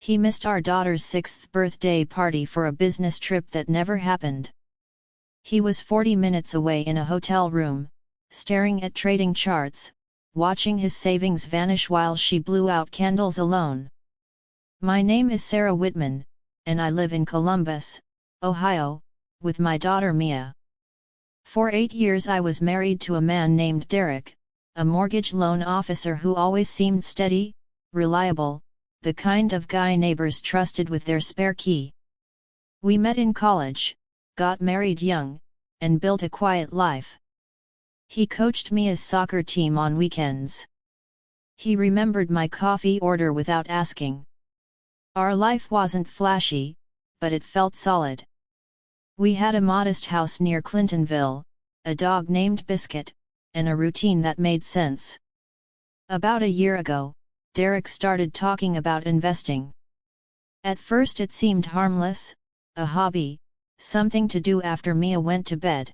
He missed our daughter's 6th birthday party for a business trip that never happened. He was 40 minutes away in a hotel room, staring at trading charts, watching his savings vanish while she blew out candles alone. My name is Sarah Whitman, and I live in Columbus, Ohio, with my daughter Mia. For 8 years I was married to a man named Derek, a mortgage loan officer who always seemed steady, reliable, the kind of guy neighbors trusted with their spare key. We met in college, got married young, and built a quiet life. He coached Mia's soccer team on weekends. He remembered my coffee order without asking. Our life wasn't flashy, but it felt solid. We had a modest house near Clintonville, a dog named Biscuit, and a routine that made sense. About a year ago, Derek started talking about investing. At first it seemed harmless, a hobby, something to do after Mia went to bed.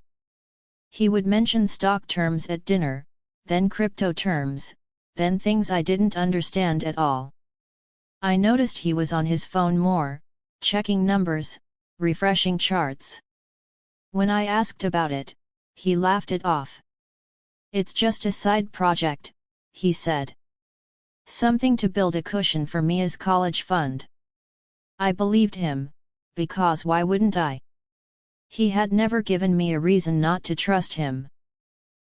He would mention stock terms at dinner, then crypto terms, then things I didn't understand at all. I noticed he was on his phone more, checking numbers, refreshing charts. When I asked about it, he laughed it off. "It's just a side project," he said. "Something to build a cushion for Mia's college fund." I believed him, because why wouldn't I? He had never given me a reason not to trust him.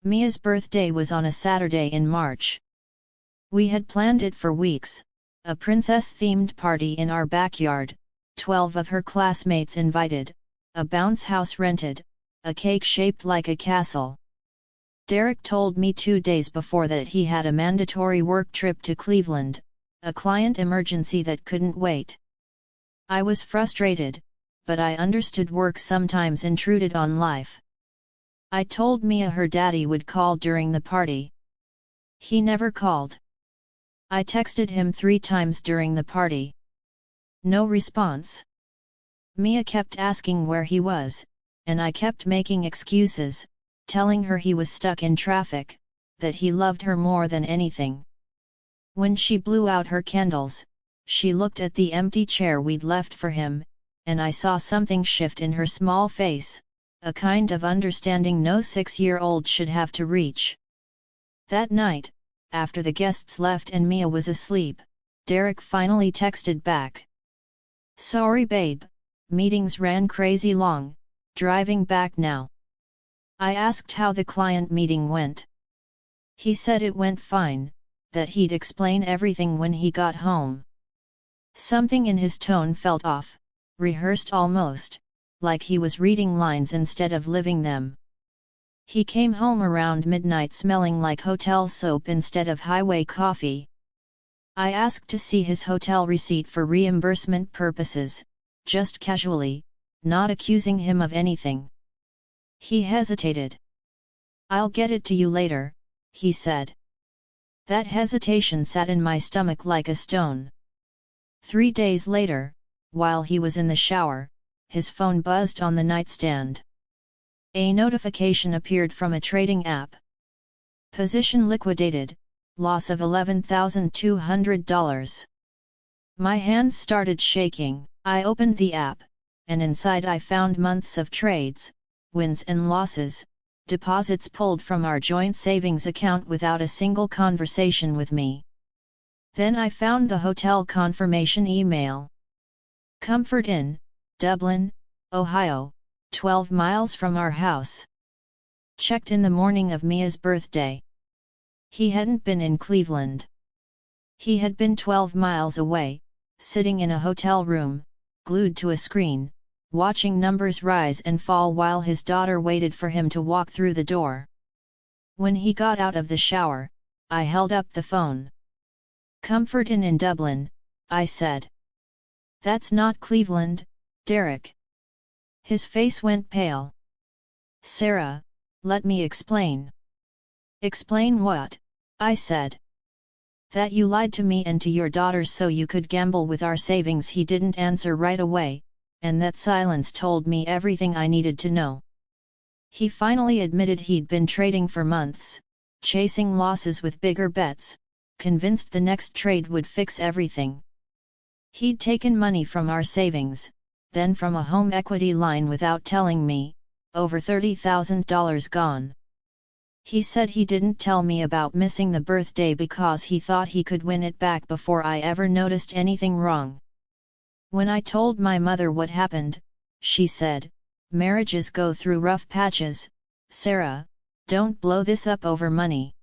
Mia's birthday was on a Saturday in March. We had planned it for weeks, a princess-themed party in our backyard, 12 of her classmates invited, a bounce house rented, a cake shaped like a castle. Derek told me 2 days before that he had a mandatory work trip to Cleveland, a client emergency that couldn't wait. I was frustrated, but I understood work sometimes intruded on life. I told Mia her daddy would call during the party. He never called. I texted him 3 times during the party. No response. Mia kept asking where he was, and I kept making excuses, telling her he was stuck in traffic, that he loved her more than anything. When she blew out her candles, she looked at the empty chair we'd left for him, and I saw something shift in her small face, a kind of understanding no 6-year-old should have to reach. That night, after the guests left and Mia was asleep, Derek finally texted back. "Sorry babe, meetings ran crazy long, driving back now." I asked how the client meeting went. He said it went fine, that he'd explain everything when he got home. Something in his tone felt off, rehearsed almost, like he was reading lines instead of living them. He came home around midnight smelling like hotel soap instead of highway coffee. I asked to see his hotel receipt for reimbursement purposes, just casually, not accusing him of anything. He hesitated. "I'll get it to you later," he said. That hesitation sat in my stomach like a stone. 3 days later, while he was in the shower, his phone buzzed on the nightstand. A notification appeared from a trading app. "Position liquidated, loss of $11,200. My hands started shaking. I opened the app, and inside I found months of trades, wins and losses, deposits pulled from our joint savings account without a single conversation with me. Then I found the hotel confirmation email. "Comfort Inn, Dublin, Ohio, 12 miles from our house." Checked in the morning of Mia's birthday. He hadn't been in Cleveland. He had been 12 miles away, sitting in a hotel room, glued to a screen, watching numbers rise and fall while his daughter waited for him to walk through the door. When he got out of the shower, I held up the phone. "Comfort Inn in Dublin," I said. "That's not Cleveland, Derek." His face went pale. "Sarah, let me explain." "Explain what?" I said. "That you lied to me and to your daughter so you could gamble with our savings." He didn't answer right away, and that silence told me everything I needed to know. He finally admitted he'd been trading for months, chasing losses with bigger bets, convinced the next trade would fix everything. He'd taken money from our savings, then from a home equity line without telling me, over $30,000 gone. He said he didn't tell me about missing the birthday because he thought he could win it back before I ever noticed anything wrong. When I told my mother what happened, she said, "Marriages go through rough patches, Sarah, don't blow this up over money."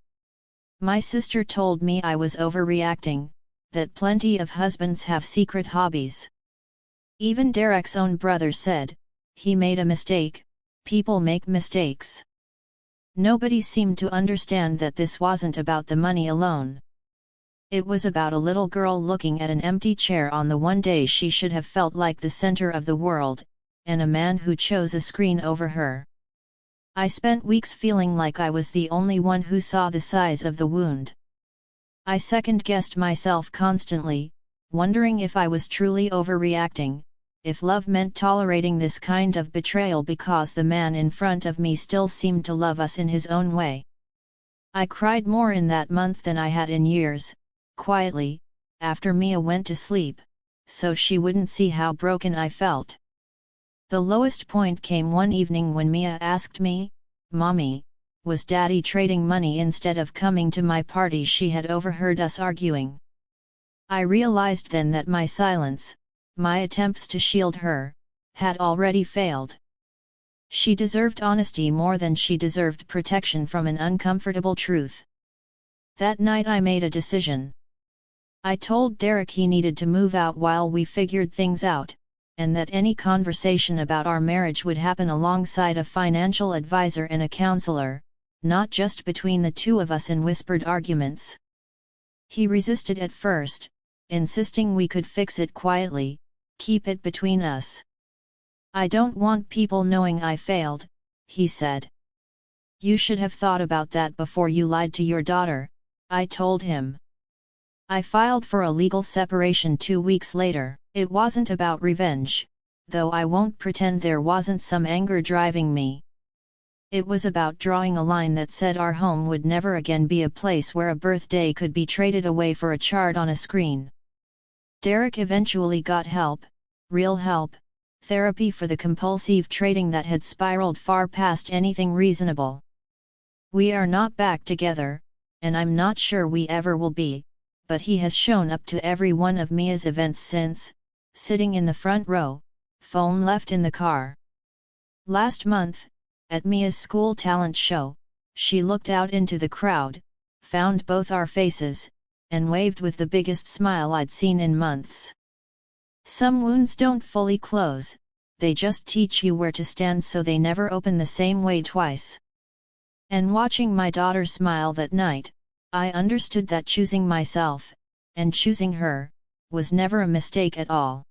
My sister told me I was overreacting, that plenty of husbands have secret hobbies. Even Derek's own brother said, he made a mistake, people make mistakes. Nobody seemed to understand that this wasn't about the money alone. It was about a little girl looking at an empty chair on the one day she should have felt like the center of the world, and a man who chose a screen over her. I spent weeks feeling like I was the only one who saw the size of the wound. I second-guessed myself constantly, wondering if I was truly overreacting, if love meant tolerating this kind of betrayal because the man in front of me still seemed to love us in his own way. I cried more in that month than I had in years, quietly, after Mia went to sleep, so she wouldn't see how broken I felt. The lowest point came one evening when Mia asked me, "Mommy, was Daddy trading money instead of coming to my party?" She had overheard us arguing. I realized then that my silence, my attempts to shield her, had already failed. She deserved honesty more than she deserved protection from an uncomfortable truth. That night I made a decision. I told Derek he needed to move out while we figured things out, and that any conversation about our marriage would happen alongside a financial advisor and a counselor, not just between the two of us in whispered arguments. He resisted at first, insisting we could fix it quietly, keep it between us. "I don't want people knowing I failed," he said. "You should have thought about that before you lied to your daughter," I told him. I filed for a legal separation 2 weeks later. It wasn't about revenge, though I won't pretend there wasn't some anger driving me. It was about drawing a line that said our home would never again be a place where a birthday could be traded away for a chart on a screen. Derek eventually got help, real help, therapy for the compulsive trading that had spiraled far past anything reasonable. We are not back together, and I'm not sure we ever will be, but he has shown up to every one of Mia's events since, sitting in the front row, phone left in the car. Last month, at Mia's school talent show, she looked out into the crowd, found both our faces, and waved with the biggest smile I'd seen in months. Some wounds don't fully close, they just teach you where to stand so they never open the same way twice. And watching my daughter smile that night, I understood that choosing myself, and choosing her, was never a mistake at all.